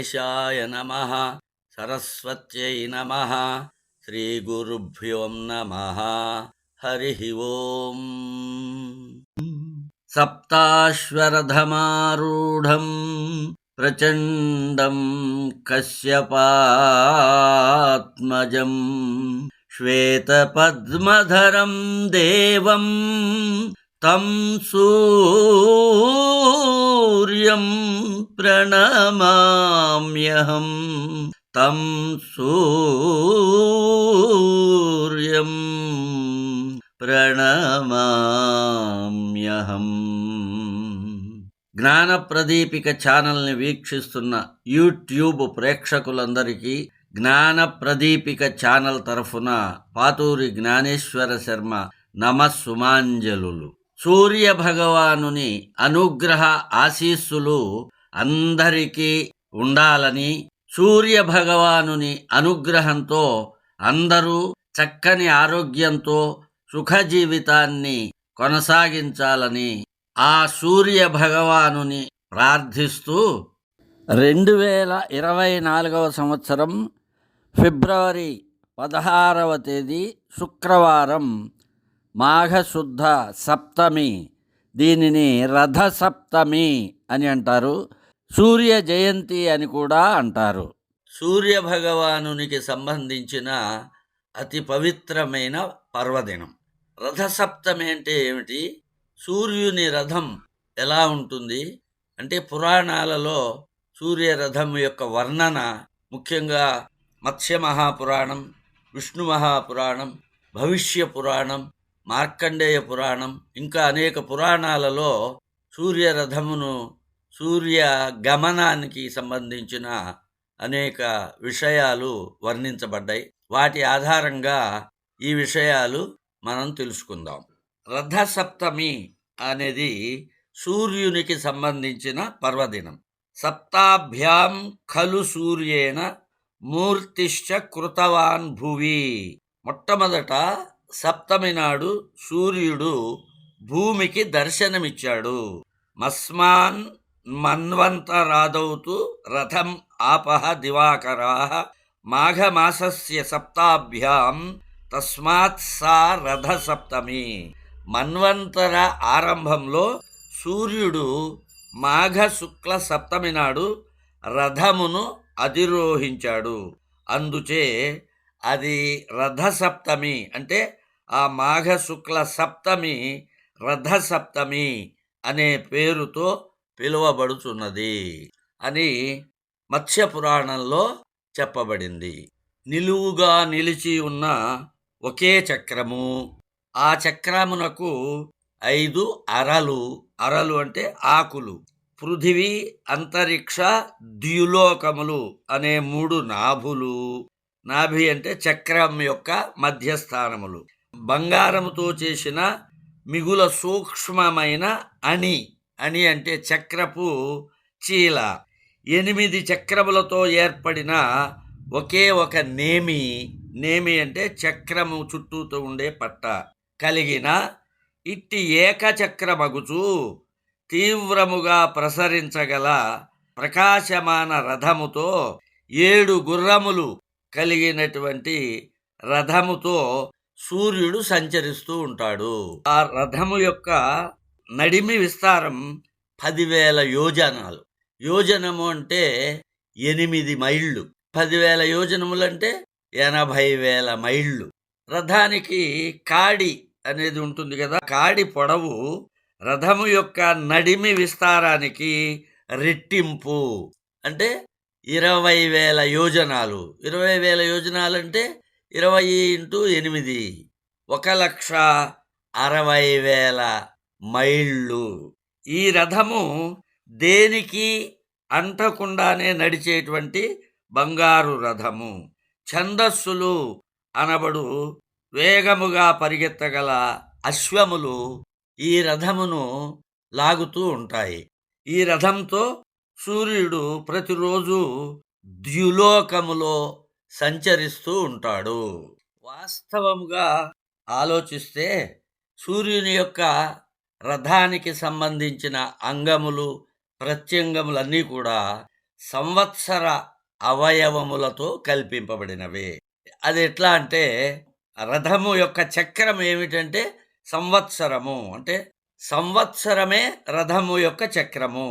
గణేశాయ నమః. సరస్వత్యై నమః. శ్రీగురుభ్యో నమః. హరి ఓం. సప్తాశ్వరథమారూఢం ప్రచండం కశ్యపాత్మజం శ్వేతపద్మధరం దేవం తం సూర్యం ప్రణమామ్యహం. తం సూర్యం ప్రణమామ్యహం. జ్ఞానప్రదీపిక ఛానల్ని వీక్షిస్తున్న యూట్యూబ్ ప్రేక్షకులందరికీ జ్ఞానప్రదీపిక ఛానల్ తరఫున పాతూరి జ్ఞానేశ్వర శర్మ నమస్సుమాంజలులు. సూర్య భగవానుని అనుగ్రహ ఆశీస్సులు అందరికీ ఉండాలని, సూర్య భగవానుని అనుగ్రహంతో అందరూ చక్కని ఆరోగ్యంతో సుఖ జీవితాన్ని కొనసాగించాలని ఆ సూర్య భగవానుని ప్రార్థిస్తూ 2024 సంవత్సరం ఫిబ్రవరి 16వ తేదీ శుక్రవారం మాఘశుద్ధ సప్తమి, దీనిని రథసప్తమి అని అంటారు. సూర్య జయంతి అని కూడా అంటారు. సూర్య భగవానునికి సంబంధించిన అతి పవిత్రమైన పర్వదినం రథసప్తమి. అంటే ఏమిటి? సూర్యుని రథం ఎలా ఉంటుంది అంటే, పురాణాలలో సూర్య రథం యొక్క వర్ణన ముఖ్యంగా మత్స్య మహాపురాణం, విష్ణు మహాపురాణం, భవిష్య పురాణం, మార్కండేయ పురాణం, ఇంకా అనేక పురాణాలలో సూర్య రథమును, సూర్య గమనానికి సంబంధించిన అనేక విషయాలు వర్ణించబడ్డాయి. వాటి ఆధారంగా ఈ విషయాలు మనం తెలుసుకుందాం. రథసప్తమి అనేది సూర్యునికి సంబంధించిన పర్వదినం. సప్తాభ్యాం ఖలు సూర్యేణ మూర్తిశ్చ కృతవాన్ భువి. మొట్టమొదట సప్తమి నాడు సూర్యుడు భూమికి దర్శనమిచ్చాడు. మస్మాన్ మన్వంతరాదౌతు రథం ఆపహ దివాకరాః మాఘమాసస్య సప్తాభ్యాం తస్మాత్ సా రథసప్తమి. మన్వంతర ఆరంభంలో సూర్యుడు మాఘ శుక్ల సప్తమి నాడు రథమును అధిరోహించాడు. అందుచే అది రథసప్తమి. అంటే ఆ మాఘ శుక్ల సప్తమి రథసప్తమి అనే పేరుతో పిలువబడుచున్నది అని మత్స్య పురాణంలో చెప్పబడింది. నిలువుగా నిలిచి ఉన్న ఒకే చక్రము, ఆ చక్రమునకు 5 అరలు. అరలు అంటే ఆకులు. పృథివీ, అంతరిక్ష, ద్యులోకములు అనే 3 నాభులు. నాభి అంటే చక్రం యొక్క మధ్యస్థానములు. బంగారముతో చేసిన మిగుల సూక్ష్మమైన అణి. అణి అంటే చక్రపు చీల. 8 చక్రములతో ఏర్పడిన ఒకే ఒక నేమి. నేమి అంటే చక్రము చుట్టూతో ఉండే పట్ట కలిగిన ఇట్టి ఏకచక్రమగుచు తీవ్రముగా ప్రసరించగల ప్రకాశమాన రథముతో 7 గుర్రములు కలిగినటువంటి రథముతో సూర్యుడు సంచరిస్తూ ఉంటాడు. ఆ రథము యొక్క నడిమి విస్తారం 10,000 యోజనాలు. యోజనము అంటే 8 మైళ్ళు. 10,000 యోజనములంటే 80,000 మైళ్ళు. రథానికి కాడి అనేది ఉంటుంది కదా, కాడి పొడవు రథము యొక్క నడిమి విస్తారానికి రెట్టింపు. అంటే 20,000 యోజనాలు. 20,000 యోజనాలు అంటే 20 × 8 1,60,000 మైళ్ళు. ఈ రథము దేనికి అంటకుండానే నడిచేటువంటి బంగారు రథము. ఛందస్సులు అనబడు వేగముగా పరిగెత్తగల అశ్వములు ఈ రథమును లాగుతూ ఉంటాయి. ఈ రథంతో సూర్యుడు ప్రతిరోజు ద్యులోకములో సంచరిస్తూ ఉంటాడు. వాస్తవముగా ఆలోచిస్తే సూర్యుని యొక్క రథానికి సంబంధించిన అంగములు, ప్రత్యంగములన్నీ కూడా సంవత్సర అవయవములతో కల్పింపబడినవే. అది ఎట్లా అంటే రథము యొక్క చక్రం ఏమిటంటే సంవత్సరము, అంటే సంవత్సరమే రథము యొక్క చక్రము.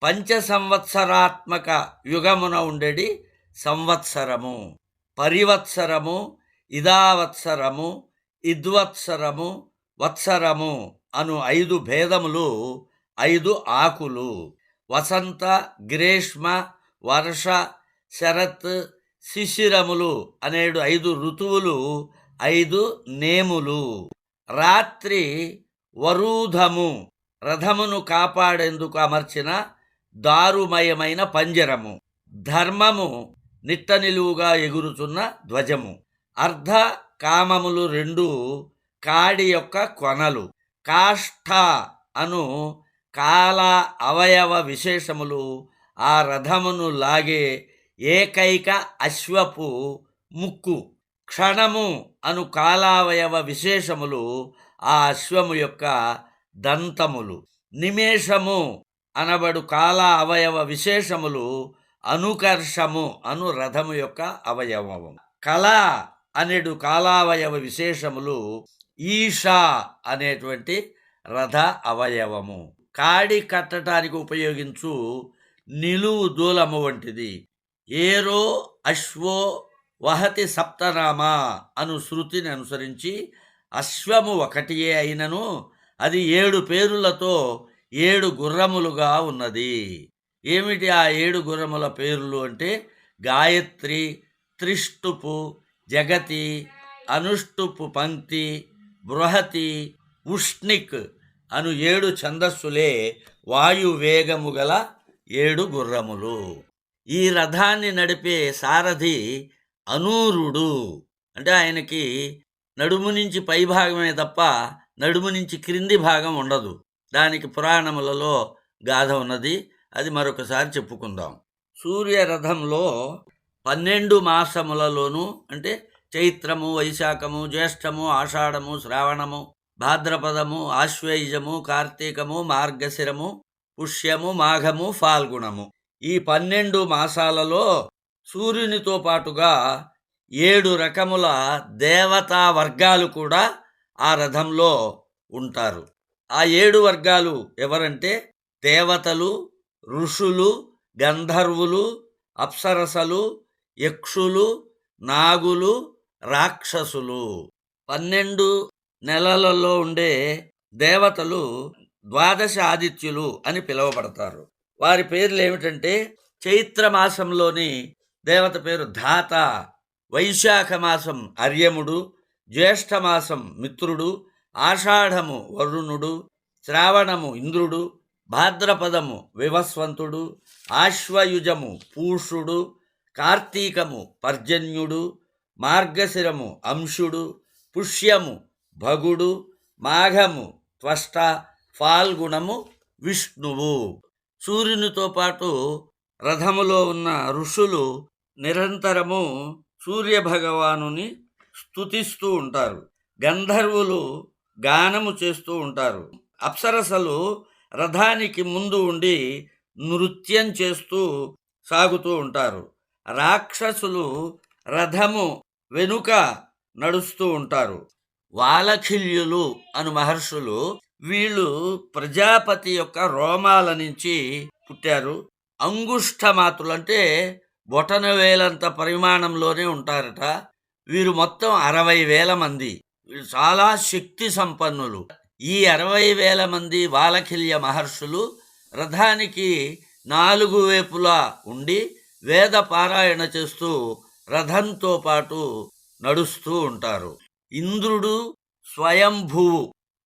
పంచ సంవత్సరాత్మక యుగమున ఉండేది సంవత్సరము, పరివత్సరము, ఇదావత్సరము, ఇద్వత్సరము, వత్సరము అను 5 భేదములు, 5 ఆకులు. వసంత, గ్రీష్మ, వర్ష, శరత్, శిశిరములు అనేడు 5 ఋతువులు, 5 నేములు. రాత్రి వరూధము, రథమును కాపాడేందుకు అమర్చిన దారుమయమైన పంజరము. ధర్మము, నిట్ట నిలువుగా ఎగురుచున్న ధ్వజము. అర్ధ కామములు 2 కాడి యొక్క కొనలు. కాష్ఠ అను కాల అవయవ విశేషములు ఆ రథమును లాగే ఏకైక అశ్వపు ముక్కు. క్షణము అను కాలావయవ విశేషములు ఆ అశ్వము యొక్క దంతములు. నిమేషము అనబడు కాల అవయవ విశేషములు అనుకర్షము అను రథము యొక్క అవయవము. కళ అనేడు కాలావయవ విశేషములు ఈషా అనేటువంటి రథ అవయవము. కాడి కట్టడానికి ఉపయోగించు నిలువు దూలము వంటిది. ఏరో అశ్వో వహతి సప్తనామ అను శృతిని అనుసరించి అశ్వము ఒకటియే అయినను అది 7 పేరులతో 7 గుర్రములుగా ఉన్నది. ఏమిటి ఆ 7 గుర్రముల పేర్లు అంటే గాయత్రి, త్రిష్టుపు, జగతి, అనుష్టుపు పంక్తి, బృహతి, ఉష్ణిక్ అను 7 ఛందస్సులే వాయువేగము గల 7 గుర్రములు. ఈ రథాన్ని నడిపే సారథి అనూరుడు, అంటే ఆయనకి నడుము నుంచి పైభాగమే తప్ప నడుము నుంచి క్రింది భాగం ఉండదు. దానికి పురాణములలో గాథ ఉన్నది, అది మరొకసారి చెప్పుకుందాం. సూర్యరథంలో 12 మాసములలోనూ, అంటే చైత్రము, వైశాఖము, జ్యేష్ఠము, ఆషాఢము, శ్రావణము, భాద్రపదము, ఆశ్వేయుజము, కార్తీకము, మార్గశిరము, పుష్యము, మాఘము, ఫాల్గుణము ఈ 12 మాసాలలో సూర్యునితో పాటుగా 7 రకముల దేవతా వర్గాలు కూడా ఆ రథంలో ఉంటారు. ఆ 7 వర్గాలు ఎవరంటే దేవతలు, ఋషులు, గంధర్వులు, అప్సరసలు, యక్షులు, నాగులు, రాక్షసులు. 12 నెలలలో ఉండే దేవతలు ద్వాదశ ఆదిత్యులు అని పిలువబడతారు. వారి పేర్లు ఏమిటంటే చైత్రమాసంలోని దేవత పేరు ధాత, వైశాఖ మాసం అర్యముడు, జ్యేష్ఠమాసం మిత్రుడు, ఆషాఢము వరుణుడు, శ్రావణము ఇంద్రుడు, భాద్రపదము వివస్వంతుడు, ఆశ్వయుజము పూషుడు, కార్తీకము పర్జన్యుడు, మార్గశిరము అంశుడు, పుష్యము భగుడు, మాఘము త్వష్ట, ఫాల్గుణము విష్ణువు. సూర్యునితో పాటు రథములో ఉన్న ఋషులు నిరంతరము సూర్యభగవానుని స్తుతిస్తూ ఉంటారు. గంధర్వులు గానము చేస్తూ ఉంటారు. అప్సరసలు రథానికి ముందు ఉండి నృత్యం చేస్తూ సాగుతూ ఉంటారు. రాక్షసులు రథము వెనుక నడుస్తూ ఉంటారు. వాలఖిల్యులు అను మహర్షులు, వీళ్ళు ప్రజాపతి యొక్క రోమాల నుంచి పుట్టారు. అంగుష్ఠమాతులు అంటే బొటనవేలంత పరిమాణంలోనే ఉంటారట. వీరు మొత్తం 60,000 మంది. వీళ్ళు చాలా శక్తి సంపన్నులు. ఈ 60,000 మంది వాలఖిల్య మహర్షులు రథానికి 4 వైపులా ఉండి వేద పారాయణ చేస్తూ రథంతో పాటు నడుస్తూ ఉంటారు. ఇంద్రుడు స్వయంభువు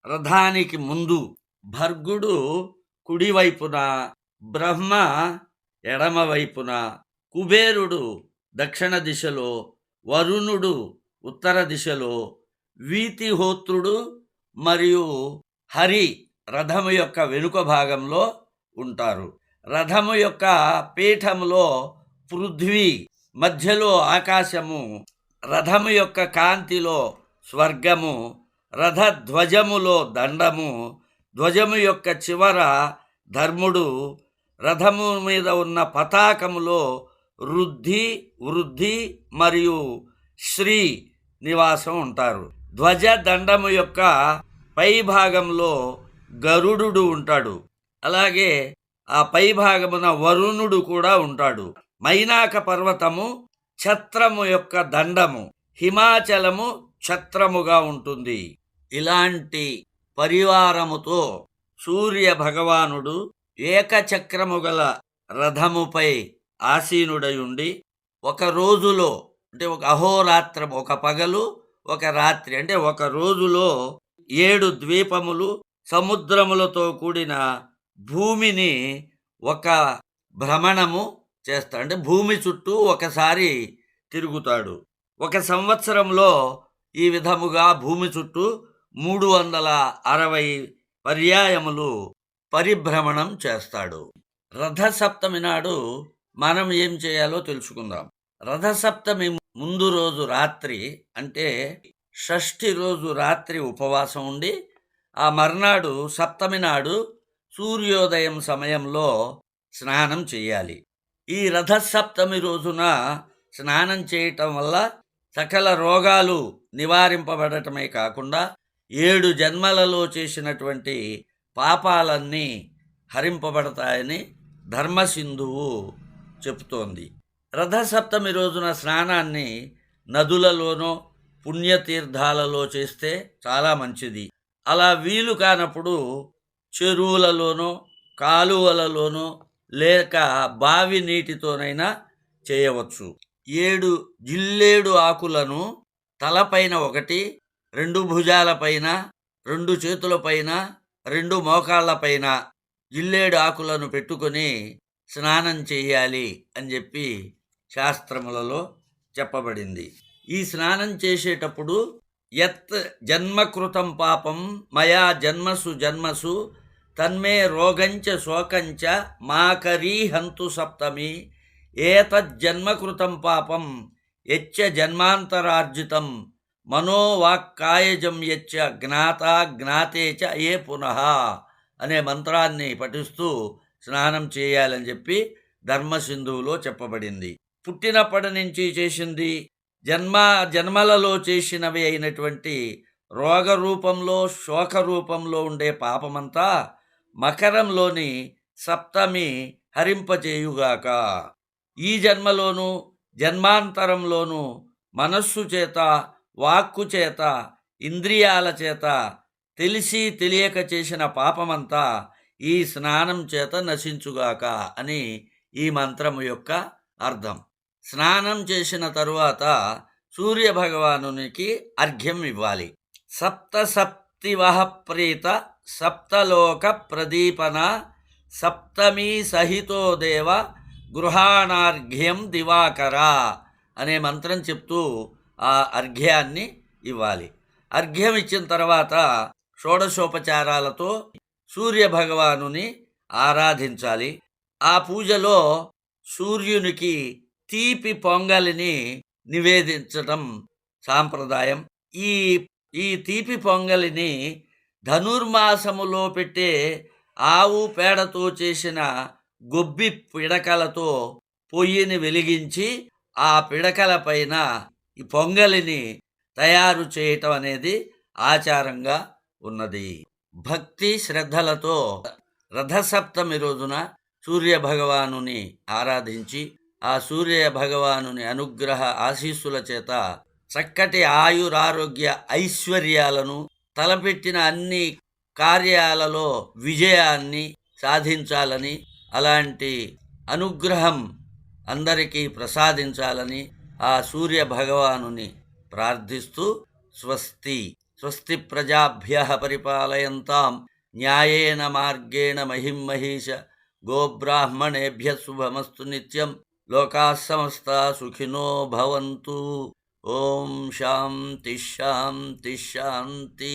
రథానికి ముందు, భర్గుడు కుడివైపున, బ్రహ్మ ఎడమవైపున, కుబేరుడు దక్షిణ దిశలో, వరుణుడు ఉత్తర దిశలో, వీతిహోత్రుడు మరియు హరి రథము యొక్క వెనుక భాగంలో ఉంటారు. రథము యొక్క పీఠములో పృథ్వీ, మధ్యలో ఆకాశము, రథము యొక్క కాంతిలో స్వర్గము, రథధ్వజములో దండము, ధ్వజము యొక్క చివర ధర్ముడు, రథము మీద ఉన్న పతాకములో రుద్ధి, వృద్ధి మరియు శ్రీ నివాసం ఉంటారు. ధ్వజ దండము యొక్క పై భాగంలో గరుడు ఉంటాడు. అలాగే ఆ పై భాగమున వరుణుడు కూడా ఉంటాడు. మైనాక పర్వతము ఛత్రము యొక్క దండము, హిమాచలము ఛత్రముగా ఉంటుంది. ఇలాంటి పరివారముతో సూర్య భగవానుడు ఏకచక్రము గల రథముపై ఆసీనుడై ఉండి ఒక రోజులో అంటే ఒక అహోరాత్రం, ఒక పగలు ఒక రాత్రి, అంటే ఒక రోజులో 7 ద్వీపములు సముద్రములతో కూడిన భూమిని ఒక భ్రమణము చేస్తాడు. అంటే భూమి చుట్టూ ఒకసారి తిరుగుతాడు. ఒక సంవత్సరంలో ఈ విధముగా భూమి చుట్టూ 360 పర్యాయములు పరిభ్రమణం చేస్తాడు. రథసప్తమి నాడు మనం ఏం చేయాలో తెలుసుకుందాం. రథసప్తమి ముందు రోజు రాత్రి, అంటే షష్ఠి రోజు రాత్రి ఉపవాసం ఉండి ఆ మర్నాడు సప్తమి నాడు సూర్యోదయం సమయంలో స్నానం చేయాలి. ఈ రథసప్తమి రోజున స్నానం చేయటం వల్ల సకల రోగాలు నివారింపబడటమే కాకుండా 7 జన్మలలో చేసినటువంటి పాపాలన్నీ హరింపబడతాయని ధర్మసింధువు చెబుతోంది. రథసప్తమి రోజున స్నానాన్ని నదులలోనో పుణ్యతీర్థాలలో చేస్తే చాలా మంచిది. అలా వీలు కానప్పుడు చెరువులలోనో కాలువలలోనో లేక బావి నీటితోనైనా చేయవచ్చు. 7 జిల్లేడు ఆకులను తలపైన 1, 2 భుజాలపైన, 2 చేతులపైన, 2 మోకాళ్లపైన జిల్లేడు ఆకులను పెట్టుకొని స్నానం చేయాలి అని చెప్పి శాస్త్రములలో చెప్పబడింది. ఈ స్నానం చేసేటప్పుడు యత్ జన్మకృతం పాపం మయా జన్మసు జన్మసు తన్మే రోగంచ శోకంచ మాకరీ హంతు సప్తమి ఏతజ్జన్మకృతం పాపం యచ్చ జన్మాంతరార్జితం మనోవాక్కాయజం యచ్చ జ్ఞాతా జ్ఞాతే చ ఏ పునః అనే మంత్రాన్ని పఠిస్తూ స్నానం చేయాలని చెప్పి ధర్మసింధువులో చెప్పబడింది. పుట్టినప్పటి నుంచి చేసింది, జన్మలలో చేసినవి అయినటువంటి రోగ రూపంలో శోక రూపంలో ఉండే పాపమంతా మకరంలోని సప్తమి హరింపచేయుగాక. ఈ జన్మలోనూ జన్మాంతరంలోనూ మనస్సు చేత, వాక్కు చేత, ఇంద్రియాల చేత తెలిసి తెలియక చేసిన పాపమంతా ఈ స్నానం చేత నశించుగాక అని ఈ మంత్రము యొక్క అర్థం. స్నానం చేసిన తరువాత సూర్యభగవానునికి అర్ఘ్యం ఇవ్వాలి. సప్తసప్తివహ ప్రీత సప్తలోక ప్రదీపన సప్తమీ సహితో దేవ గృహాణార్ఘ్యం దివాకర అనే మంత్రం చెప్తూ ఆ అర్ఘ్యాన్ని ఇవ్వాలి. అర్ఘ్యం ఇచ్చిన తర్వాత షోడశోపచారాలతో సూర్యభగవానుని ఆరాధించాలి. ఆ పూజలో సూర్యునికి తీపి పొంగలిని నివేదించటం సాంప్రదాయం. ఈ తీపి పొంగలిని ధనుర్మాసములో పెట్టే ఆవు పేడతో చేసిన గొబ్బి పిడకలతో పొయ్యిని వెలిగించి ఆ పిడకల పైన ఈ పొంగలిని తయారు చేయటం అనేది ఆచారంగా ఉన్నది. భక్తి శ్రద్ధలతో రథసప్తమి రోజున సూర్య భగవానుని ఆరాధించి ఆ సూర్య భగవానుని అనుగ్రహ ఆశీస్సుల చేత చక్కటి ఆయురారోగ్య ఐశ్వర్యాలను, తలపెట్టిన అన్ని కార్యాలలో విజయాన్ని సాధించాలని, అలాంటి అనుగ్రహం అందరికీ ప్రసాదించాలని ఆ సూర్య భగవానుని ప్రార్థిస్తూ స్వస్తి స్వస్తి ప్రజాభ్యః పరిపాలయంతాం న్యాయేన మార్గేణ మహిం మహీష గోబ్రాహ్మణేభ్యః శుభమస్తు నిత్యం. లోకాః సమస్తాః సుఖినో భవంతు. ఓం శాంతి శాంతి శాంతి.